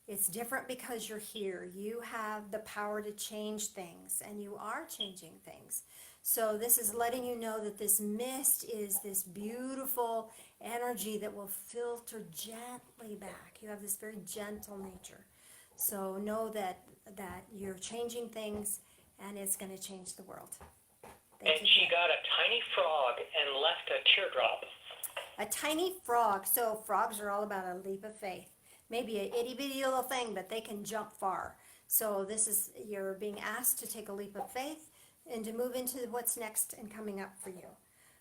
It's different because you're here. You have the power to change things, and you are changing things. So this is letting you know that this mist is this beautiful energy that will filter gently back. You have this very gentle nature. So know that you're changing things, and it's going to change the world. Thank And you for she that. got a tiny frog and left a teardrop. A tiny frog. So frogs are all about a leap of faith. Maybe an itty bitty little thing, but they can jump far. So this is, you're being asked to take a leap of faith and to move into what's next and coming up for you.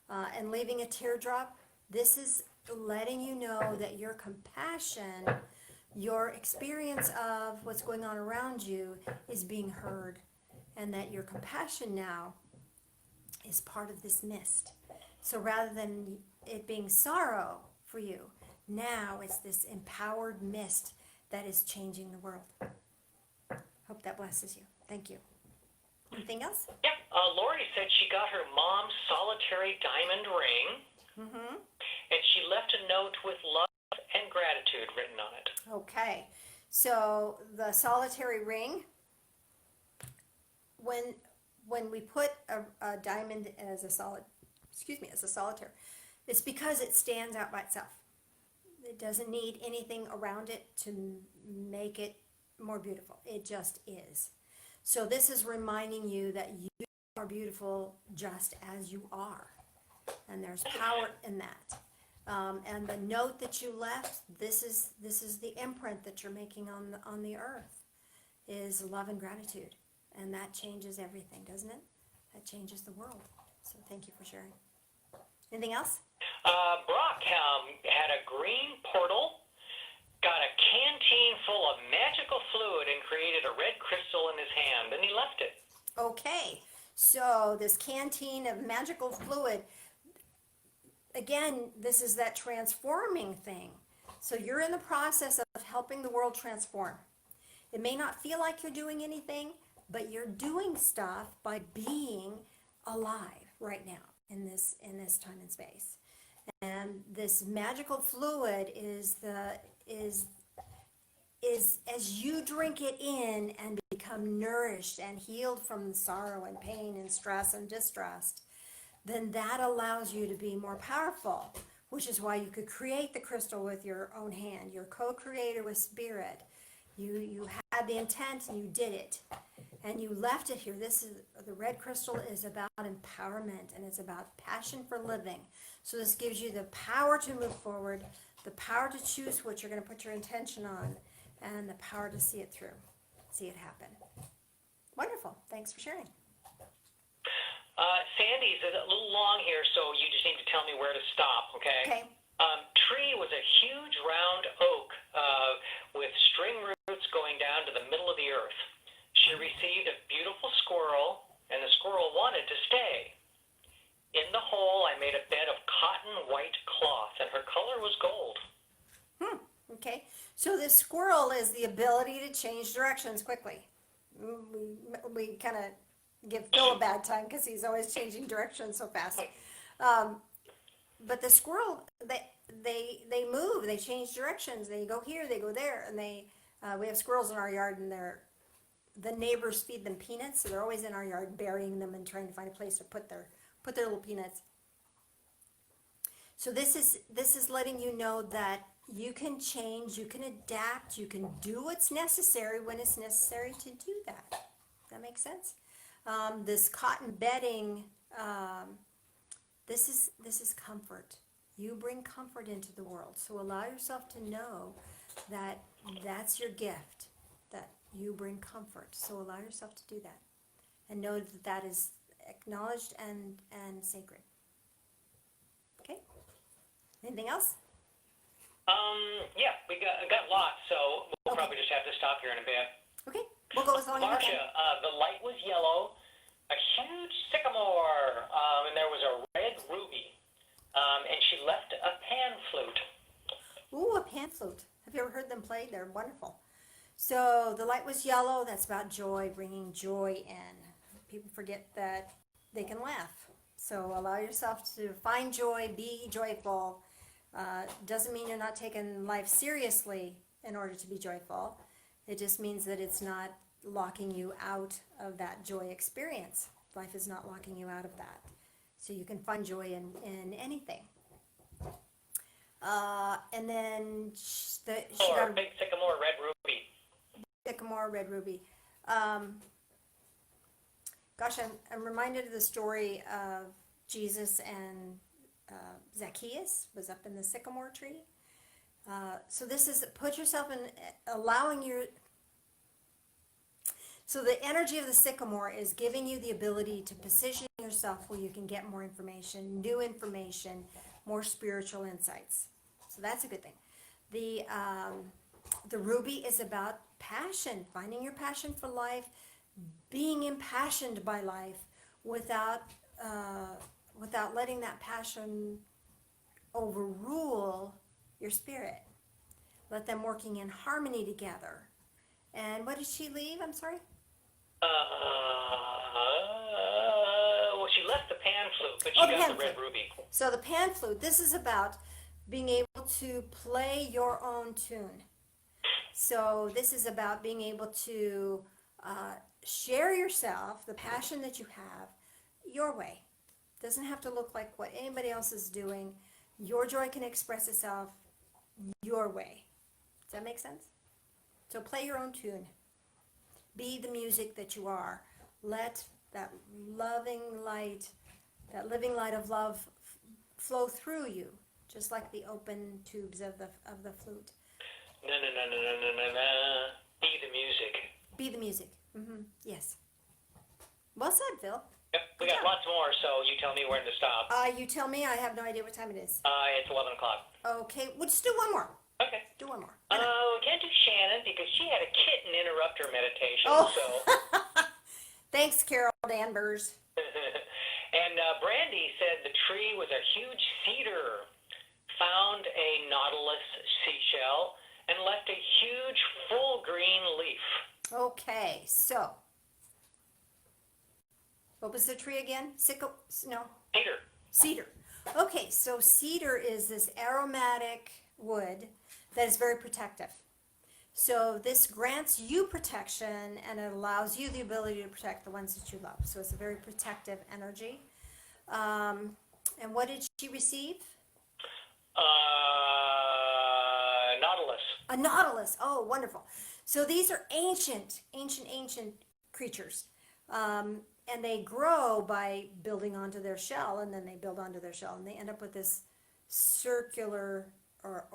And leaving a teardrop, this is letting you know that your compassion, your experience of what's going on around you is being heard. And that your compassion now is part of this mist. So rather than it being sorrow for you, now it's this empowered mist that is changing the world. Hope that blesses you. Thank you. Anything else? Yeah, Lori said she got her mom's solitary diamond ring, and she left a note with love and gratitude written on it. Okay. So the solitary ring, when we put a diamond as a solitaire, it's because it stands out by itself. It doesn't need anything around it to make it more beautiful. It just is. So this is reminding you that you are beautiful just as you are. And there's power in that. And the note that you left, this is the imprint that you're making on the earth, is love and gratitude. And that changes everything, doesn't it? That changes the world. So thank you for sharing. Anything else? Brock had a green portal, got a canteen full of magical fluid, and created a red crystal in his hand, and he left it. Okay, so this canteen of magical fluid, again, this is that transforming thing. So you're in the process of helping the world transform. It may not feel like you're doing anything, but you're doing stuff by being alive right now in this time and space. And this magical fluid is as you drink it in and become nourished and healed from sorrow and pain and stress and distrust, then that allows you to be more powerful, which is why you could create the crystal with your own hand. You're co-creator with spirit. You had the intent and you did it. And you left it here. The red crystal is about empowerment, and it's about passion for living. So this gives you the power to move forward, the power to choose what you're going to put your intention on, and the power to see it through, see it happen. Wonderful. Thanks for sharing. Sandy's a little long here, so you just need to tell me where to stop, okay? Okay. Tree was a huge round oak with string roots going down to the middle of the earth. She received a beautiful squirrel, and the squirrel wanted to stay. In the hole, I made a bed of cotton white cloth, and her color was gold. Okay. So this squirrel is the ability to change directions quickly. We kind of give Phil a bad time because he's always changing directions so fast. But the squirrel, they move, they change directions. They go here, they go there, and we have squirrels in our yard, and the neighbors feed them peanuts, so they're always in our yard burying them and trying to find a place to put their little peanuts. So this is letting you know that you can change, you can adapt, you can do what's necessary when it's necessary to do that. That makes sense? This cotton bedding, this is comfort. You bring comfort into the world. So allow yourself to know that that's your gift, that you bring comfort. So allow yourself to do that. And know that that is acknowledged and sacred. Okay? Anything else? Yeah, we got lots, so we'll Okay. probably just have to stop here in a bit. Okay, we'll go as long as we Marcia, can. the light was yellow, a huge sycamore, and there was a red ruby, and she left a pan flute. Ooh, a pan flute. Have you ever heard them play? They're wonderful. So the light was yellow. That's about joy, bringing joy in. People forget that they can laugh. So allow yourself to find joy, be joyful. Doesn't mean you're not taking life seriously in order to be joyful. It just means that it's not locking you out of that joy experience. Life is not locking you out of that. So you can find joy in anything. And then she Or got a big sycamore, red ruby. sycamore, red ruby. Gosh, I'm reminded of the story of Jesus and Zacchaeus was up in the sycamore tree. So this is put yourself in allowing your. So the energy of the sycamore is giving you the ability to position yourself where you can get more information, new information, more spiritual insights. So that's a good thing. The ruby is about passion, finding your passion for life, being impassioned by life without letting that passion overrule your spirit. Let them working in harmony together. And what did she leave? I'm sorry? Well, she left the pan flute, but she Oh, got pan the red flute. ruby. So the pan flute, this is about being able to play your own tune. So this is about being able to share yourself, the passion that you have, your way. Doesn't have to look like what anybody else is doing. Your joy can express itself your way. Does that make sense? So play your own tune. Be the music that you are. Let that loving light, that living light of love flow through you, just like the open tubes of the flute. Na na na na na na na na. Be the music. Be the music. Yes. Well said, Phil. Yep, we Good got job. lots more, so you tell me when to stop. You tell me. I have no idea what time it is. It's 11 o'clock. Okay, we'll just do one more. Okay. Do one more. We can't do Shannon because she had a kitten interrupt her meditation, Oh. so. Thanks, Carol Danvers. And Brandy said the tree was a huge cedar, found a nautilus seashell, and left a huge full green leaf. Okay, so what was the tree again? Cedar. Cedar. Okay, so cedar is this aromatic wood that is very protective. So this grants you protection and it allows you the ability to protect the ones that you love. So it's a very protective energy. And what did she receive? Nautilus. A nautilus. Oh, wonderful. So these are ancient creatures. And they grow by building onto their shell, and then they build onto their shell, and they end up with this circular, or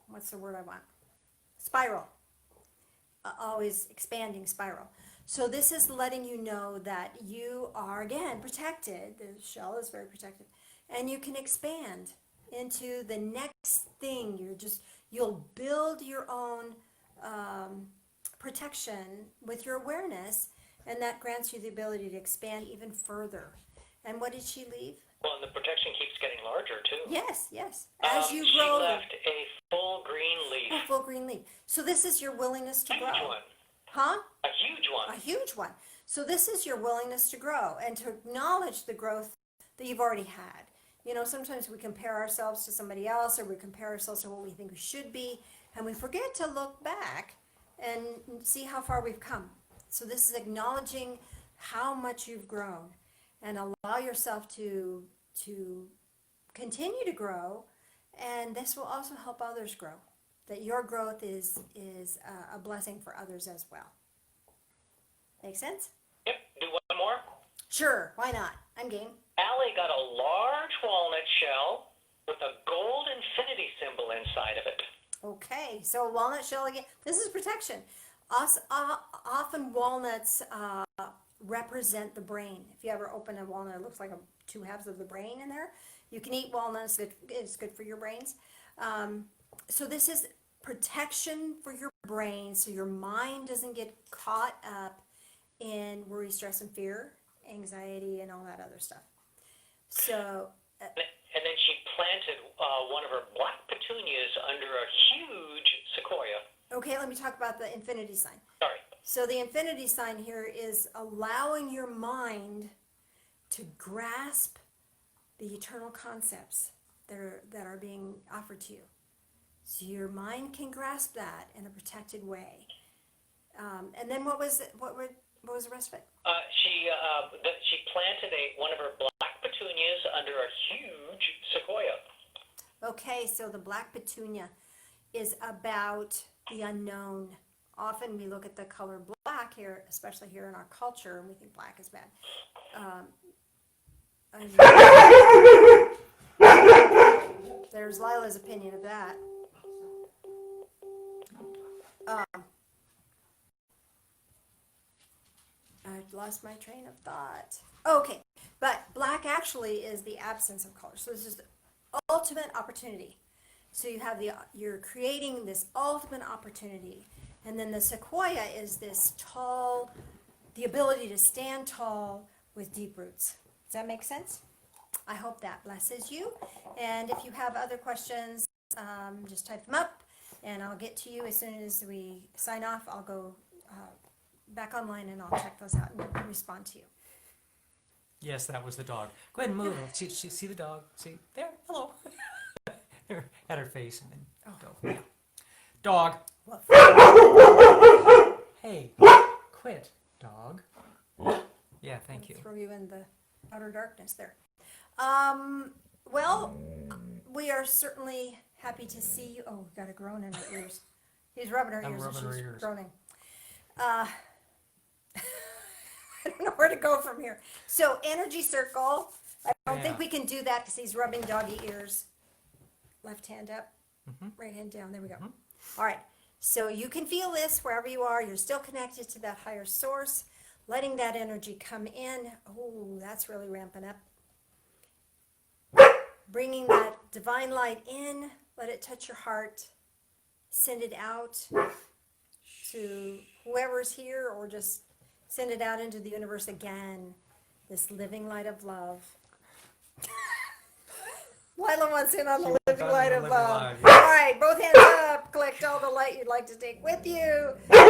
what's the word I want? Spiral. Always expanding spiral. So this is letting you know that you are, again, protected. The shell is very protected. And you can expand into the next thing. You'll build your own protection with your awareness, and that grants you the ability to expand even further. And what did she leave? Well, and the protection keeps getting larger, too. Yes. As you She grow, left a full green leaf. a full green leaf. So this is your willingness to A grow. huge one. Huh? A huge one. A huge one. So this is your willingness to grow and to acknowledge the growth that you've already had. You know, sometimes we compare ourselves to somebody else, or we compare ourselves to what we think we should be, and we forget to look back and see how far we've come. So this is acknowledging how much you've grown, and allow yourself to continue to grow, and this will also help others grow. That your growth is a blessing for others as well. Make sense? Yep, do one more. Sure, why not? I'm game. Allie got a large walnut shell with a gold infinity symbol inside of it. Okay, so walnut shell again. This is protection. Often walnuts represent the brain. If you ever open a walnut, it looks like two halves of the brain in there. You can eat walnuts. It's good for your brains. So this is protection for your brain, so your mind doesn't get caught up in worry, stress, and fear, anxiety, and all that other stuff. So. And then she planted one of her black petunias under a huge sequoia. Okay, let me talk about the infinity sign. Sorry. So the infinity sign here is allowing your mind to grasp the eternal concepts that are being offered to you. So your mind can grasp that in a protected way. And then what was the rest of it? She planted one of her black petunias under a huge sequoia. Okay, so the black petunia is about the unknown. Often we look at the color black here, especially here in our culture, and we think black is bad. There's Lila's opinion of that. I've lost my train of thought. Okay, but black actually is the absence of color. So this is the ultimate opportunity. So you're creating this ultimate opportunity. And then the sequoia is this tall, the ability to stand tall with deep roots. Does that make sense? I hope that blesses you. And if you have other questions, just type them up and I'll get to you as soon as we sign off. I'll go back online and I'll check those out and respond to you. Yes, that was the dog. Go ahead and move. See the dog. See there. Hello. At her face and then go. Yeah. Dog. Hey, quit, dog. Yeah, thank you. Throw you in the outer darkness there. Well, we are certainly happy to see you. Oh, we got a groan in her ears. He's rubbing her I'm ears rubbing and her she's ears. groaning. I don't know where to go from here. So energy circle. I don't think Yeah. we can do that because he's rubbing doggy ears. Left hand up, Mhm. right hand down. There we go. All right. So you can feel this wherever you are. You're still connected to that higher source, letting that energy come in. Oh, that's really ramping up. Bringing that divine light in. Let it touch your heart. Send it out to whoever's here, or just send it out into the universe again. This living light of love. Lila wants in on the living light of love. All right, both hands up. Collect all the light you'd like to take with you.